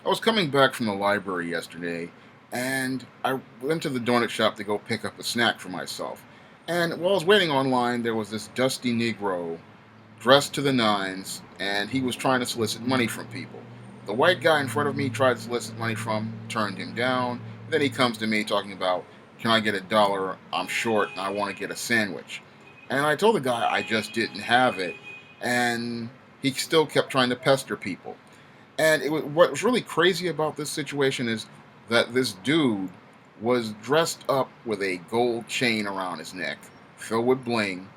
was coming back from the library yesterday, and I went to the donut shop to go pick up a snack for myself. And while I was waiting online, there was this dusty Negro dressed to the nines, and he was trying to solicit money from people. The white guy in front of me tried to solicit money from, turned him down. Then he comes to me talking about, "Can I get $1? I'm short and I want to get a sandwich." And I told the guy I just didn't have it, and he still kept trying to pester people. And what was really crazy about this situation is that this dude was dressed up with a gold chain around his neck, filled with bling,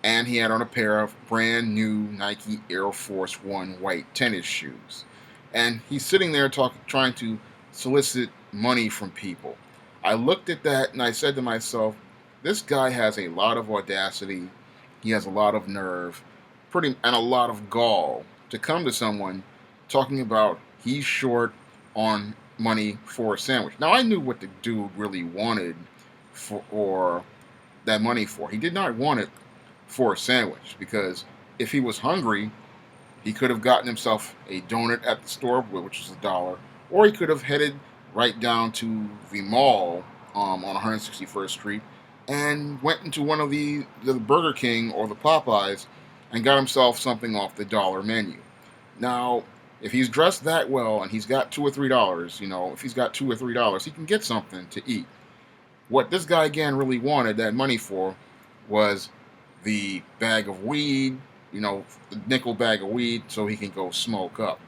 and he had on a pair of brand new Nike Air Force One white tennis shoes. And he's sitting there trying to solicit money from people. I looked at that and I said to myself, this guy has a lot of audacity. He has a lot of nerve, and a lot of gall to come to someone talking about he's short on money for a sandwich. Now I knew what the dude really wanted for or that money for. He did not want it for a sandwich because if he was hungry, he could have gotten himself a donut at the store, which is $1, or he could have headed right down to the mall on 161st Street and went into one of the Burger King or the Popeyes and got himself something off the dollar menu. Now, if he's dressed that well and he's got $2 or $3, if he's got $2 or $3, he can get something to eat. What this guy again really wanted that money for was the bag of weed, the nickel bag of weed, so he can go smoke up.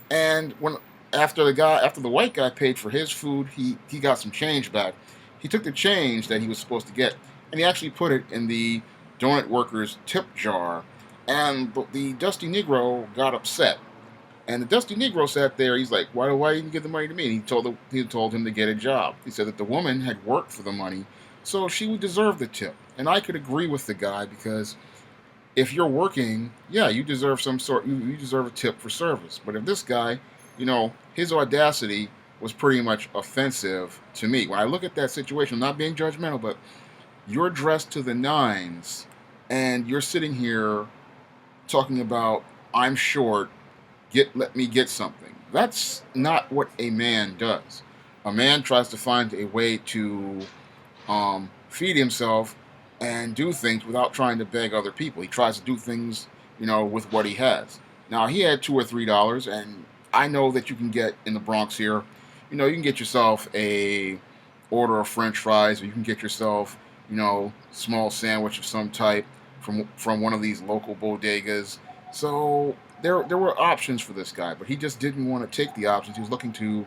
And when after the white guy paid for his food, he got some change back. He took the change that he was supposed to get, and he actually put it in the donut worker's tip jar. And the Dusty Negro got upset. And the Dusty Negro sat there. He's like, "Why didn't you give the money to me?" And he told him to get a job. He said that the woman had worked for the money, so she would deserve the tip. And I could agree with the guy because if you're working, yeah, you deserve you deserve a tip for service. But if this guy, his audacity was pretty much offensive to me. When I look at that situation, I'm not being judgmental, but you're dressed to the nines, and you're sitting here talking about I'm short, let me get something. That's not what a man does. A man tries to find a way to feed himself and do things without trying to beg other people. He tries to do things, with what he has. Now he had $2 or $3, and I know that you can get in the Bronx here. You can get yourself a order of French fries, or you can get yourself, small sandwich of some type from one of these local bodegas. So there were options for this guy, but he just didn't want to take the options. He was looking to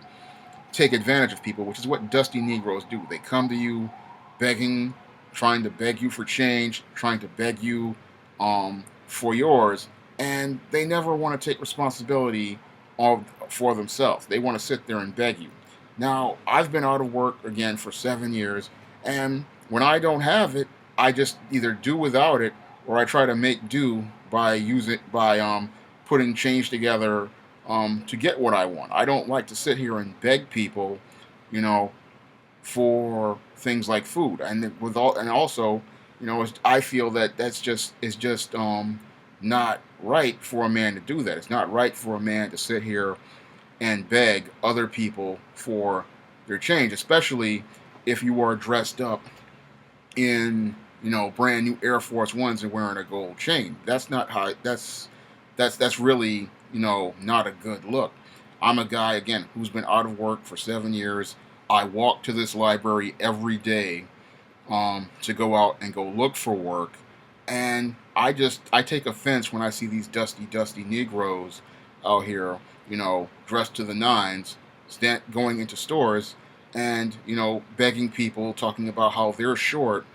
take advantage of people, which is what dusty Negroes do. They come to you begging, trying to beg you for change, trying to beg you for yours, and they never want to take responsibility for themselves. They want to sit there and beg you. Now, I've been out of work again for 7 years, and when I don't have it, I just either do without it or I try to make do by putting change together to get what I want. I don't like to sit here and beg people, you know, for things like food, and also, I feel that that's just is just not right for a man to do that. It's not right for a man to sit here and beg other people for their change, especially if you are dressed up in brand new Air Force Ones and wearing a gold chain. That's not how. That's really not a good look. I'm a guy again who's been out of work for 7 years. I walk to this library every day to go out and go look for work, and I take offense when I see these dusty Negroes out here, dressed to the nines, going into stores and begging people, talking about how they're short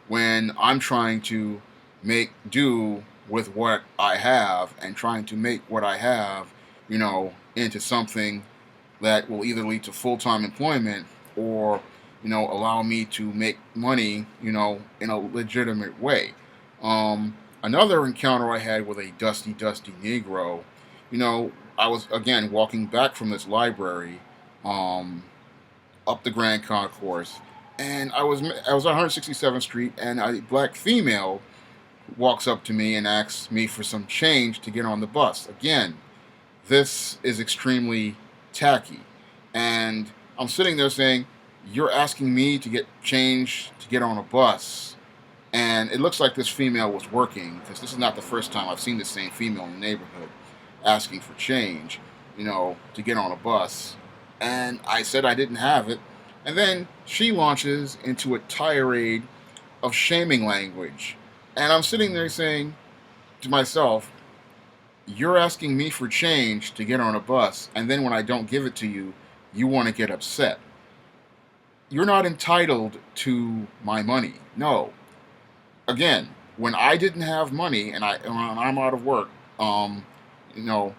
when I'm trying to make do with what I have and trying to make what I have, into something that will either lead to full-time employment or, allow me to make money, in a legitimate way. Another encounter I had with a dusty Negro, I was again walking back from this library, um, up the Grand Concourse, and I was on 167th Street, and a black female walks up to me and asks me for some change to get on the bus. Again, this is extremely tacky. And I'm sitting there saying, you're asking me to get change to get on a bus. And it looks like this female was working, because this is not the first time I've seen the same female in the neighborhood asking for change, to get on a bus. And I said I didn't have it. And then she launches into a tirade of shaming language. And I'm sitting there saying to myself, you're asking me for change to get on a bus, and then when I don't give it to you, you want to get upset. You're not entitled to my money. No. Again, when I didn't have money and when I'm out of work, you know,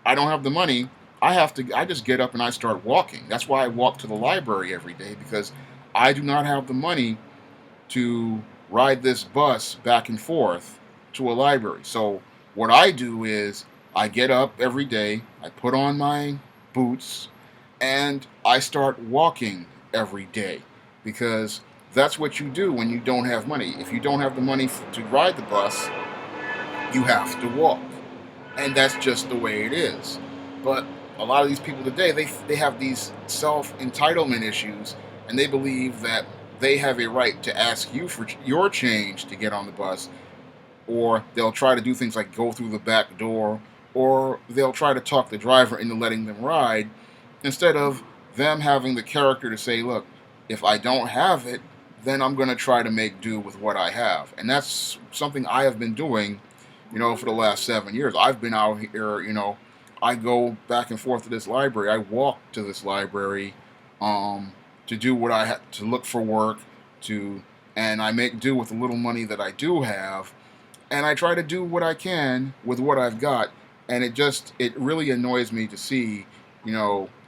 I don't have the money. I just get up and I start walking. That's why I walk to the library every day, because I do not have the money to ride this bus back and forth to a library. So what I do is I get up every day, I put on my boots, and I start walking every day, because that's what you do when you don't have money. If you don't have the money to ride the bus, you have to walk. And that's just the way it is. But a lot of these people today, they have these self-entitlement issues, and they believe that they have a right to ask you for your change to get on the bus, or they'll try to do things like go through the back door, or they'll try to talk the driver into letting them ride, instead of them having the character to say, look, if I don't have it, then I'm going to try to make do with what I have. And that's something I have been doing, for the last 7 years. I've been out here, I go back and forth to this library. I walk to this library to do what I have, to look for work, and I make do with the little money that I do have, and I try to do what I can with what I've got. And it really annoys me to see,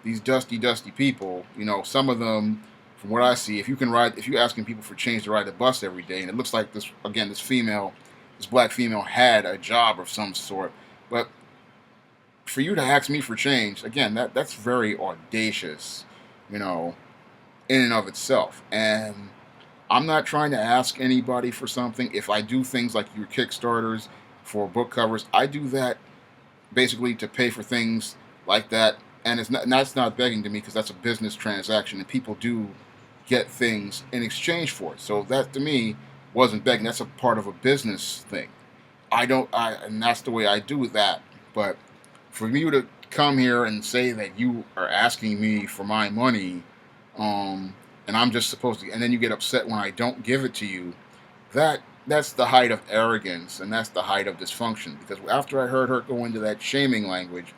these dusty people. Some of them, from what I see, if you're asking people for change to ride the bus every day, and it looks like this black female had a job of some sort, but for you to ask me for change, again, that's very audacious, in and of itself. And I'm not trying to ask anybody for something. If I do things like your Kickstarters for book covers, I do that basically to pay for things like that. And that's not begging to me, because that's a business transaction, and people do get things in exchange for it. So that to me wasn't begging. That's a part of a business thing. And that's the way I do that. But for you to come here and say that you are asking me for my money, and I'm just supposed to, and then you get upset when I don't give it to you, that's the height of arrogance, and that's the height of dysfunction. Because after I heard her go into that shaming language,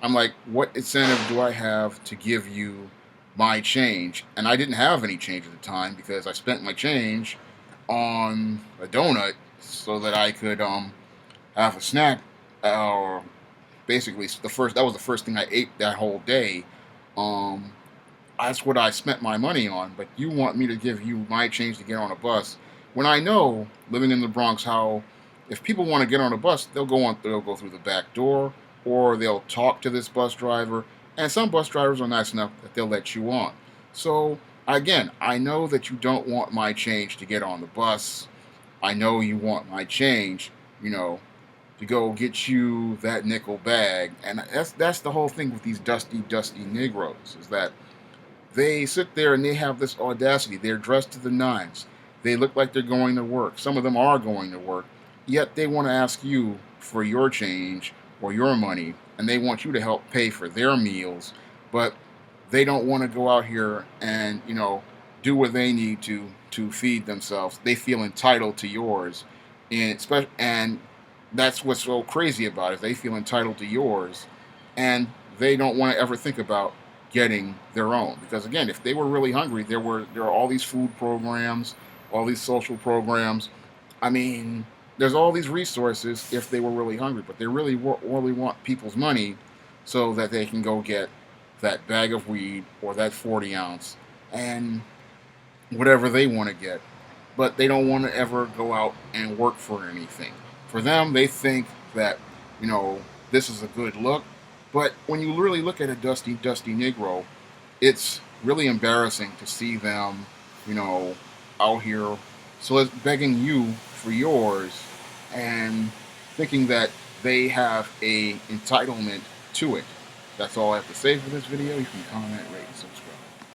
I'm like, what incentive do I have to give you my change? And I didn't have any change at the time, because I spent my change on a donut so that I could have a snack. Or basically, that was the first thing I ate that whole day. That's what I spent my money on. But you want me to give you my change to get on a bus, when I know, living in the Bronx, how if people want to get on a bus, they'll go through the back door, or they'll talk to this bus driver. And some bus drivers are nice enough that they'll let you on. So again, I know that you don't want my change to get on the bus. I know you want my change, to go get you that nickel bag. And that's the whole thing with these dusty Negroes, is that they sit there and they have this audacity. They're dressed to the nines. They look like they're going to work. Some of them are going to work. Yet they want to ask you for your change or your money, and they want you to help pay for their meals. But they don't want to go out here and, do what they need to feed themselves. They feel entitled to yours. And that's what's so crazy about it. They feel entitled to yours, and they don't want to ever think about getting their own. Because again, if they were really hungry, there are all these food programs, all these social programs. I mean, there's all these resources if they were really hungry, but they really want people's money so that they can go get that bag of weed or that 40 ounce and whatever they want to get. But they don't want to ever go out and work for anything. For them, they think that, this is a good look. But when you really look at a dusty Negro, it's really embarrassing to see them, out here, so it's begging you for yours, and thinking that they have a entitlement to it. That's all I have to say for this video. You can comment, rate, and subscribe.